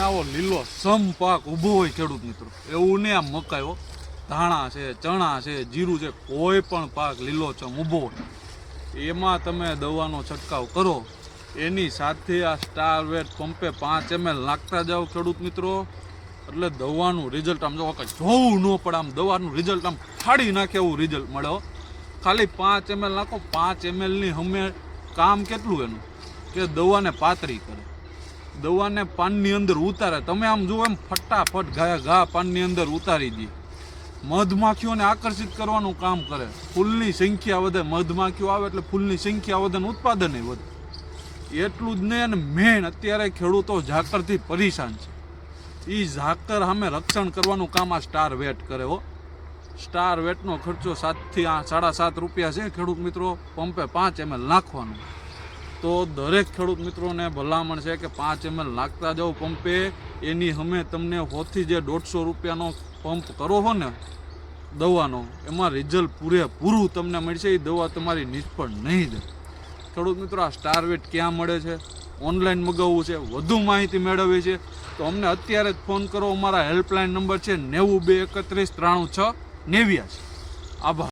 આવો લીલો સમ પાક ઊભો હોય ખેડૂત મિત્રો, એવું નહીં આમ મકાઈ ધાણા છે, ચણા છે, જીરું છે, કોઈ પણ પાક લીલો ચમ ઊભો હોય એમાં તમે દવાનો છંટકાવ કરો, એની સાથે આ સ્ટારવેટ પંપે 5 ml નાખતા જાઓ ખેડૂત મિત્રો, એટલે દવાનું રિઝલ્ટ આમ જો જોવું ન પડે, આમ દવાનું રિઝલ્ટ આમ ફાડી નાખે એવું રિઝલ્ટ મળે. ખાલી 5 ml નાખો, 5 ml ની અમે કામ કેટલું એનું કે દવાને પાતળી કરે, દવાને પાનની અંદર ઉતારે. તમે આમ જુઓ એમ ફટાફટ ઘા પાનની અંદર ઉતારી દે, મધમાખીઓને આકર્ષિત કરવાનું કામ કરે, ફૂલની સંખ્યા વધે, મધમાખીઓ આવે એટલે ફૂલની સંખ્યા વધે ને ઉત્પાદન વધે. એટલું જ નહીં, અને મેન અત્યારે ખેડૂતો ઝાકરથી પરેશાન છે, એ ઝાકર સામે રક્ષણ કરવાનું કામ આ સ્ટાર વેટ કરે. સ્ટાર વેટનો ખર્ચો 7 થી 7.5 રૂપિયા છે ખેડૂત મિત્રો, પંપે 5 ml નાખવાનું. તો દરેક ખેડૂત મિત્રોને ભલામણ છે કે 5 ml નાખતા જાઓ પંપે. એની અમે તમને 100 થી જે 150 રૂપિયાનો પંપ કરો છો ને દવાનો, એમાં રિઝલ્ટ પૂરેપૂરું તમને મળશે. એ દવા તમારી નિષ્ફળ નહીં જાય. ખેડૂત મિત્રો, આ સ્ટાર વેટ ક્યાં મળે છે, ઓનલાઈન મગાવવું છે, વધુ માહિતી મેળવવી છે તો અમને અત્યારે જ ફોન કરો. અમારા હેલ્પલાઇન નંબર છે 92 31 93 6 89. આભાર.